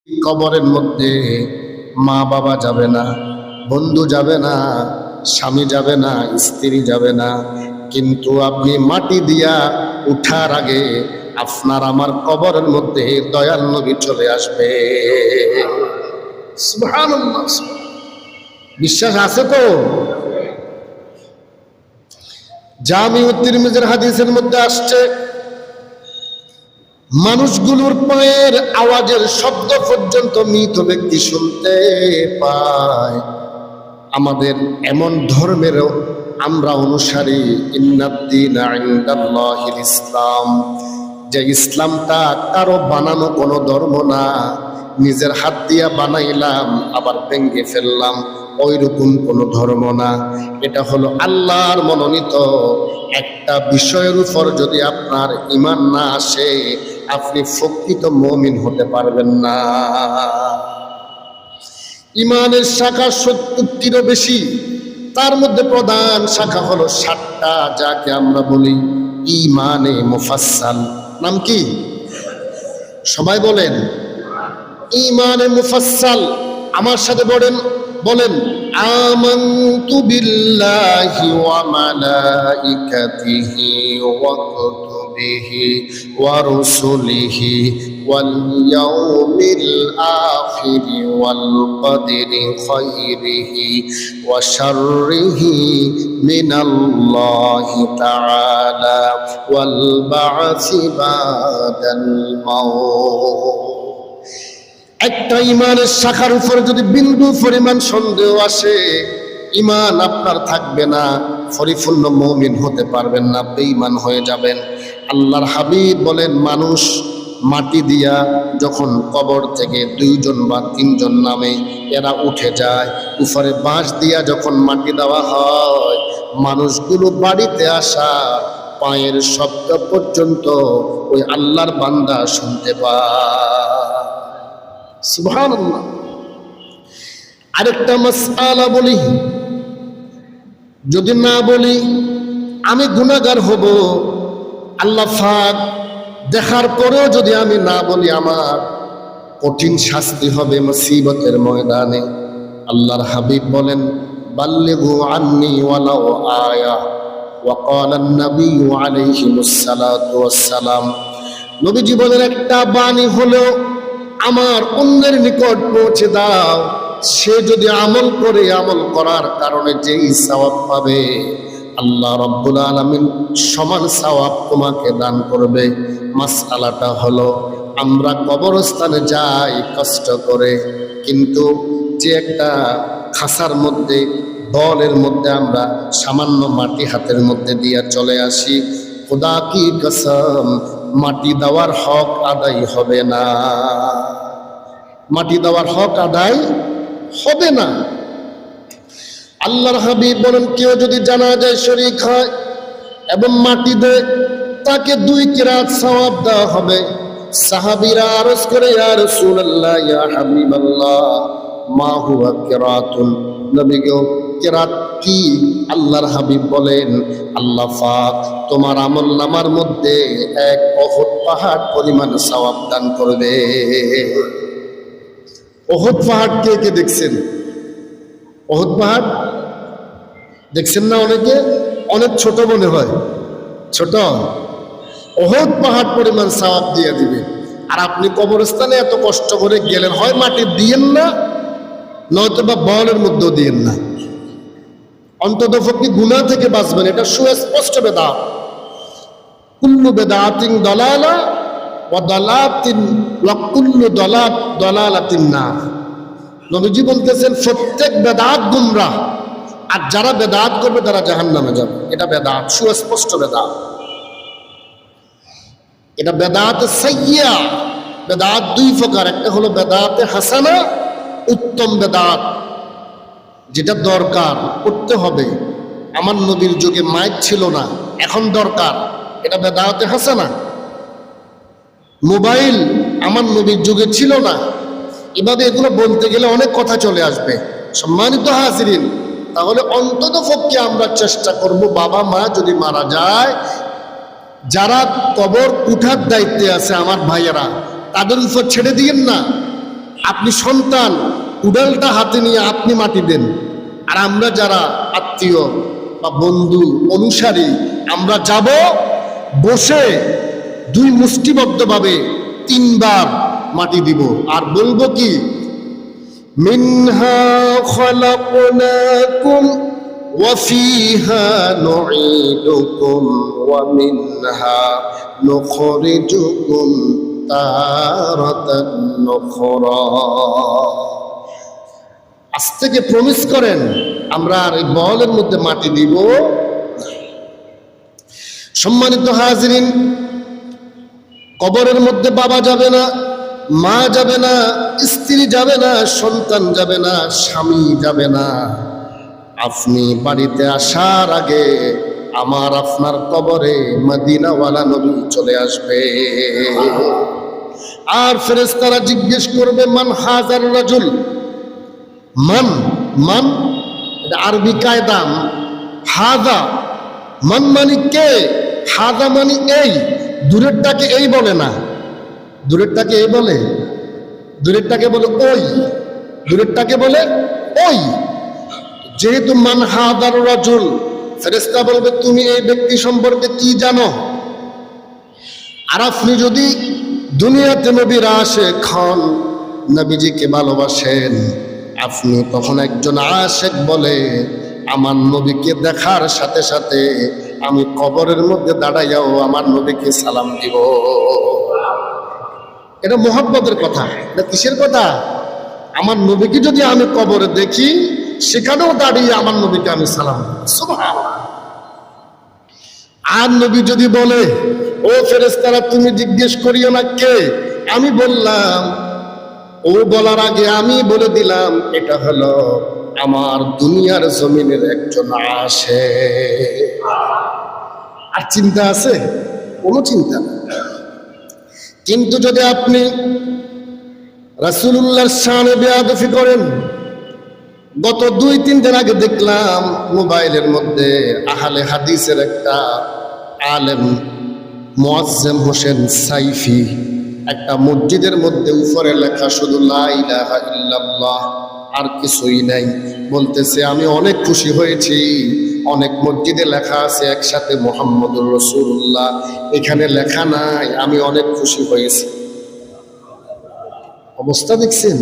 কবরের মধ্যে মা বাবা যাবে না, বন্ধু যাবে না, স্বামী যাবে না, স্ত্রী যাবে না, কিন্তু আপনি মাটি দিয়া উঠার আগে আপনার আমার কবরের মধ্যে দয়াল নবী চলে আসবে। সুবহানাল্লাহ। বিশ্বাস আছে তো? জামিউ তিরমিজির হাদিসের মধ্যে আসছে, মানুষগুলোর পায়ের আওয়াজের শব্দ পর্যন্ত মৃত ব্যক্তি শুনতে পায়। আমাদের এমন ধর্মেরও আমরা অনুসারী, ইন্নাদ-দীনা ইনদাল্লাহিল ইসলাম, যে ইসলামটা কারো বানানো কোনো ধর্ম না, নিজের হাত দিয়া বানাইলাম আবার ভেঙে ফেললাম, ওইরকম কোনো ধর্ম না। এটা হলো আল্লাহর মনোনীত একটা বিষয়ের উপর যদি আপনার ঈমান না আসে, আপনি প্রকৃত মুমিন হতে পারবেন না। ঈমানের শাখা ৭০টিরও বেশি, তার মধ্যে প্রধান শাখা হলো ৭টা, যাকে আমরা বলি ঈমানে মুফাসসাল। নাম কি? সবাই বলেন ঈমানে মুফাসসাল। আমার সাথে বলেন আমানতু বিল্লাহি ওয়া মালাইকাতিহি ওয়া কুতুবিহি ওয়া রুসুলিহি ওয়াল ইয়াউমিল আখিরি ওয়াল কদরি খাইরিহি ওয়া শাররিহি মিনাল্লাহি তাআলা ওয়াল বা'সি বাদাল মাউত। একটা ঈমানের শাখার উপর যদি বিন্দু পরিমাণ সন্দেহ আসে, ঈমান আপনার থাকবে না, পরিপূর্ণ মুমিন হতে পারবেন না, বেঈমান হয়ে যাবেন। আল্লাহর হাবিব বলেন, মানুষ মাটি দিয়া যখন কবর থেকে 2 জন বা 3 জন নামে, এরা উঠে যায়, উপরে বাঁশ দিয়া যখন মাটি দেওয়া হয়, মানুষগুলো বাড়িতে আসা পায়ের শব্দ পর্যন্ত ওই আল্লাহর বান্দা শুনতে পায়। সুবহানাল্লাহ। আরেকটা মাসআলা বলি, যদি না বলি আমি গুনাহগার হব। আল্লাহ পাক দেখার পরেও যদি আমি না বলি, আমার কঠিন শাস্তি হবে মুসিবতের ময়দানে। আল্লাহর হাবিব বলেন, বাল্লিগু আন্নি ওয়ালাউ আয়া। ওয়া ক্বালা আন-নাবিয়্যু আলাইহিস সালাতু ওয়াস সালাম, নবীজি বলেন, একটা বাণী হলো আমার অন্যের নিকট পৌঁছে দাও। সে যদি আমল করে, আমল করার কারণে যেই সওয়াব পাবে, আল্লাহ রাব্বুল আলামিন সমান সওয়াব তোমাকে দান করবে। মাসআলাটা হলো, আমরা কবরস্থানে যাই কষ্ট করে, কিন্তু যে একটা খাসার মধ্যে, দলের মধ্যে আমরা সামান্য মাটি হাতের মধ্যে দিয়ে চলে আসি, খোদা কি কসম, মাটি দেওয়ার হক আদায় হবে না। মাটি দেওয়ার হক আদায় হবে না। আল্লাহর হাবিব বলেন, কেউ যদি জানাজায় শরীক হয় এবং মাটি দেয়, তাকে 2 কিরাত সওয়াব দেওয়া হবে। সাহাবীরা আরজ করে, ইয়া রাসূলুল্লাহ, ইয়া হাবিবাল্লাহ, মা হুয়া কিরাতুন, নবী গো, কিরাত কি? আল্লাহর হাবিব বলেন, আল্লাহ পাক তোমার আমলনামার মধ্যে 1 উহুদ পাহাড় পরিমাণ সওয়াব দান করবে। উহুদ পাহাড় কে কে দেখছেন? উহুদ পাহাড় দেখছেন না? অনেকে, অনেক ছোট মনে হয়, ছোট। উহুদ পাহাড় পরিমাণ সওয়াব দিয়ে দিবে। আর আপনি কবরস্থানে এত কষ্ট করে গেলেন, হয় মাটি দিয়েন না, নয়তো বা বলের মধ্যেও দিয়েন না। অন্তত পক্ষে গুনাহ থেকে বাঁচবেন। এটা সুস্পষ্ট বেদাত। কুল্লু বেদাতিন দালালা ওয়া দালাতিন ওয়া কুল্লু দালালাতিন নার। নবীজি বলতেছেন, প্রত্যেক বেদাত গুমরাহ, আর যারা বেদাত করবে তারা জাহান্নামে যাবে। এটা বেদাত, সুস্পষ্ট বেদাত। এটা বেদাত সাইয়্যা। বেদাত 2 প্রকার, একটা হলো বেদাতে হাসানা, উত্তম বেদাত, যেটা দরকার করতে হবে। আমার নবীর যুগে মাইক ছিল না, এখন দরকার, এটা বেদাতে হাসানা। মোবাইল আমার নবীর যুগে ছিল না। এভাবে এগুলো বলতে গেলে অনেক কথা চলে আসবে। সম্মানিত হাজিরিন, তাহলে অন্তত পক্ষে আমরা চেষ্টা করব, বাবা মা যদি মারা যায়, যারা কবর উঠার দায়িত্বে আছে আমার ভাইয়েরা, তাদের উপর ছেড়ে দিয়েন না। আপনি সন্তান, উডালটা হাতে নিয়ে আপনি মাটি দেন, আর আমরা যারা আত্মীয় বা বন্ধু অনুসারী আমরা যাব, বসে দুই মুষ্টিবদ্ধভাবে 3 বার মাটি দিব, আর বলবো কি, মিনহা খলাকনাকুম ওয়া ফিহা নুঈদুকুম ওয়া মিনহা নুখরিজুকুম তারাতান নুখরা। আজ থেকে প্রমিস করেন আমরা আর এই বলের মধ্যে মাটি দিব। সম্মানিত হাজিরিন, কবরের মধ্যে বাবা যাবে না, মা যাবে না, স্ত্রী যাবে না, সন্তান যাবে না, স্বামী যাবে না। আপনি বাড়িতে আসার আগে আমার আপনার কবরে মদিনাওয়ালা নবী চলে আসবে, আর ফেরেশতারা জিজ্ঞেস করবে, মান হাজার রাজুল, মান মান, এটা আরবি কায়দা। হাদা মান মানে কে, হাদা মানে এই, দূরেরটাকে এই বলে না, দূরেরটাকে এই বলে, দূরেরটাকে বলে ওই, দূরেরটাকে বলে ওই। যেহেতু মান হাদার রাজুল, ফেরেশতা বলবে তুমি এই ব্যক্তি সম্পর্কে কি জানো। আর আপনি যদি দুনিয়াতে নবীর আশিক হন, নবীজিকে ভালোবাসেন, আপনি তখন একজন আশিক বলে আমার নবীকে দেখার সাথে সাথে আমি কবরের মধ্যে দাঁড়াইয়াও আমার নবীকে সালাম দিব। এটা মোহাব্বতের কথা, এটা কিসের কথা? আমার নবীকে যদি আমি কবরে দেখি, সেখানেও দাঁড়িয়ে আমার নবীকে আমি সালাম দিব। সুবহানাল্লাহ। আর নবী যদি বলে, ও ফেরেশতারা তুমি জিজ্ঞেস করিও না কে, আমি বললাম, ও বলার আগে আমি বলে দিলাম এটা হলো আমার দুনিয়ার জমিনের একজন আশিক। আর চিন্তা আছে? কোনো চিন্তা নেই। কিন্তু যদি আপনি রাসূলুল্লাহর শানে বেয়াদবি করেন, গত 2-3 দিন আগে দেখলাম মোবাইলের মধ্যে আহলে হাদিসের একটা আলেম মুআজ্জম হোসেন সাইফি একটা মসজিদের মধ্যে উপরে লেখা শুধু লা ইলাহা ইল্লাল্লাহ, আর কিছুই নাই, বলতেছে আমি অনেক খুশি হয়েছি, অনেক মসজিদে লেখা আছে একসাথে মুহাম্মদুর রাসূলুল্লাহ, এখানে লেখা নাই, আমি অনেক খুশি হয়েছি। অবস্থা দেখছেন?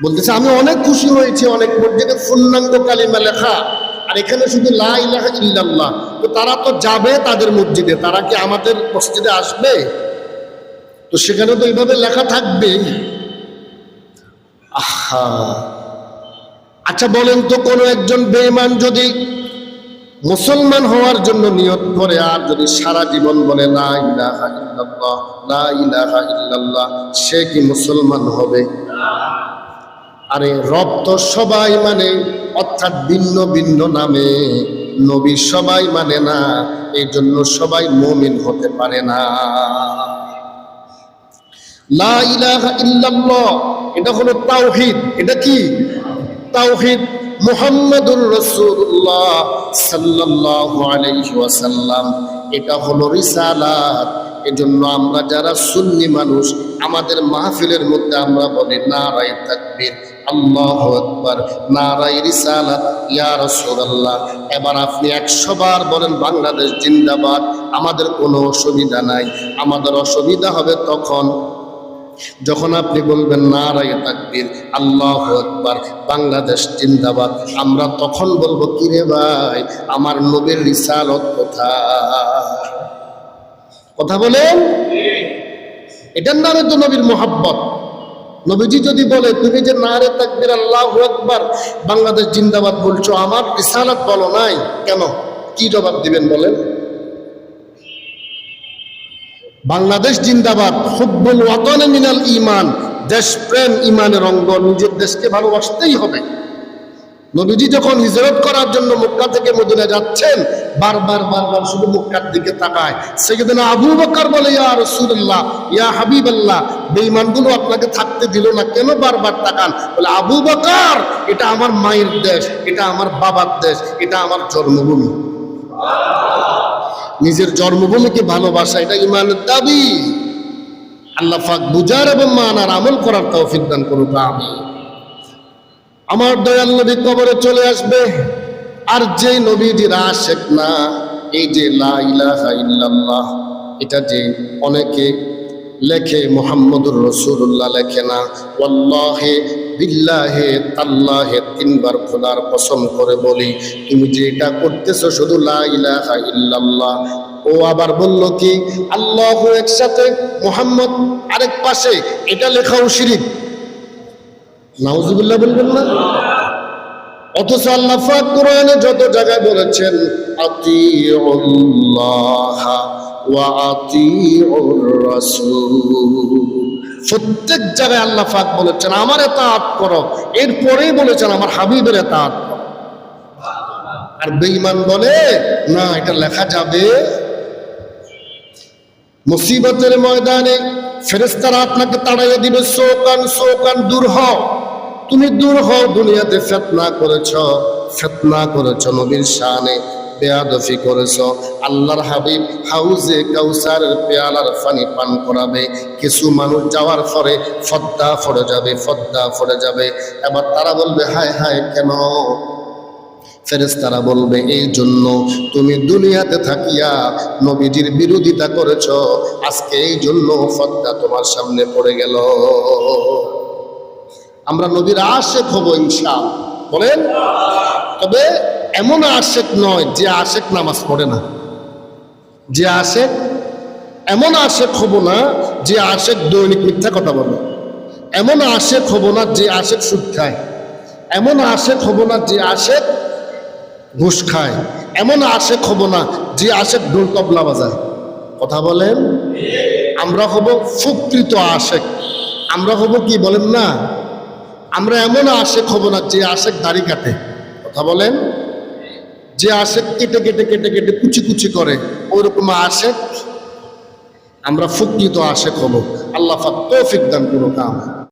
বলতেছে আমি অনেক খুশি হয়েছি, অনেক মসজিদে পূর্ণাঙ্গ কালিমা লেখা, আর এখানে শুধু লা ইলাহা ইল্লাল্লাহ। তো তারা তো যাবে তাদের মসজিদে, তারা কি আমাদের মসজিদে আসবে? তো সেখানে তো এইভাবে লেখা থাকবে। আহা, আচ্ছা বলেন তো, কোনো একজন বেঈমান যদি মুসলমান হওয়ার জন্য নিয়ত করে আর যদি সারা জীবন বলে লা ইলাহা ইল্লাল্লাহ, লা ইলাহা ইল্লাল্লাহ, সে কি মুসলমান হবে? আরে রব তো সবাই মানে, অর্থাৎ ভিন্ন ভিন্ন নামে, নবী সবাই মানে না, এই জন্য সবাই মুমিন হতে পারে না। লা ইলাহা ইল্লাল্লাহ এটা হলো তাওহীদ। এটা কি? তাওহীদ। মুহাম্মাদুর রাসূলুল্লাহ সাল্লাল্লাহু আলাইহি ওয়াসাল্লাম, এটা হলো রিসালাত। এজন্য আমরা যারা সুন্নি মানুষ, আমাদের মাহফিলের মধ্যে আমরা বলি নারায়ে তাকবীর, আল্লাহু আকবার, নারায়ে রিসালাত, ইয়া রাসূলুল্লাহ। এবার আপনি 100 বার বলেন বাংলাদেশ জিন্দাবাদ, আমাদের কোনো অসুবিধা নাই। আমাদের অসুবিধা হবে তখন যখন আপনি বলবেন নারায়ে তাকবীর, আল্লাহু আকবার, বাংলাদেশ জিন্দাবাদ। আমরা তখন বলবো কিরে ভাই, আমার নবীর রিসালত কোথায়? কথা বলেন। এটার নামে তো নবীর মোহাব্বত। নবীজি যদি বলে তুমি যে নারে তাকবীর আল্লাহু আকবার বাংলাদেশ জিন্দাবাদ বলছো, আমার রিসালাত বলো নাই কেন? কি জবাব দিবেন বলেন? বাংলাদেশ জিন্দাবাদ, হুব্বুল ওয়াতানে মিনাল ঈমান, দেশপ্রেম ঈমানের অঙ্গ, নিজের দেশকে ভালোবাসতেই হবে। নবীজি যখন হিজরত করার জন্য মক্কা থেকে মদিনা যাচ্ছেন, বারবার বারবার শুধু মক্কার দিকে তাকায়। সাইয়েদনা আবু বকর বলে, ইয়া রাসূলুল্লাহ, ইয়া হাবিবাল্লাহ, বেঈমানগুলো আপনাকে থাকতে দিল না, কেন বারবার তাকান? বলে, আবু বকর, এটা আমার মায়ের দেশ, এটা আমার বাবার দেশ, এটা আমার জন্মভূমি। নিজের জন্মভূমিকে ভালোবাসা এটা ঈমানের দাবি। আর আল্লাহ পাক বুঝার এবং মানার আমল করার তৌফিক দান করুক আমিন। আমার দয়াল নবী কবরে চলে আসবে, আর যে নবীজির আশিক না, এই যে লা ইলাহা ইল্লাল্লাহ এটা যে অনেকে লেখে, মুহাম্মদুর রাসূলুল্লাহ লেখে না। ওয়াল্লাহি বিল্লাহি তাল্লাহি, তিনবার খোদার কসম করে বলি, তুমি যে এটা করতেছো শুধু লা ইলাহা ইল্লাল্লাহ। ও আবার বলল কি আল্লাহু একসাথে, মুহাম্মদ আরেক পাশে, এটা লেখাও শিরিক। নাউজুবিল্লাহ বলবেন না? অথচ আল্লাহ পাক কোরআনে যত জায়গায় বলেছেন আতিউল্লাহ ওয়া আতিউর রাসূল, প্রত্যেক জায়গায় আল্লাহ পাক বলেছেন আমার ইতাআত করো, এরপরেই বলেছেন আমার হাবিবের ইতাআত করো। আর বেঈমান বলে না এটা লেখা যাবে। মুসিবতের ময়দানে ফেরেশতারা আপনাকে তাড়াইয়া দিবে, সোকান সোকান দূর হও, তুমি দূর হও, দুনিয়াতে ফিতনা করেছ নবীর শানে, বেয়াদফি করেছ। আল্লাহর হাবিব হাউজে কাউসারের পেয়ালার পানি পান করাবে, কিছু মানুষ যাওয়ার পরে ফদ্দা ফড়ে যাবে। এবার তারা বলবে হায় হায় কেন? ফেরেশতারা বলবে এই জন্য তুমি দুনিয়াতে থাকিয়া নবীজির বিরোধিতা করেছ, আজকে এই জন্য ফদ্দা তোমার সামনে পড়ে গেল। আমরা নবীর আশিক হব ইনশাআল্লাহ, বলেন। তবে এমন আশিক নয় যে আশিক নামাজ পড়ে না, যে আশিক, এমন আশিক হব না যে আশিক দৈনিক মিথ্যা কথা বলে, এমন আশিক হব না যে আশিক সুদ খায়, এমন আশিক হব না যে আশিক ঘুষ খায়, এমন আশিক হব না যে আশিক ঢোল তবলা বাজায়। কথা বলেন। আমরা হব প্রকৃত আশিক। আমরা হব কি বলেন না? আমরা এমন আশিক হব না যে আশিক দাড়ি কাটে। কথা বলেন। যে আশিক কেটে কেটে কেটে কেটে কুচি কুচি করে, ওইরকম আশিক আমরা প্রকৃত আশিক হব। আল্লাহ পাক তৌফিক দান করুক।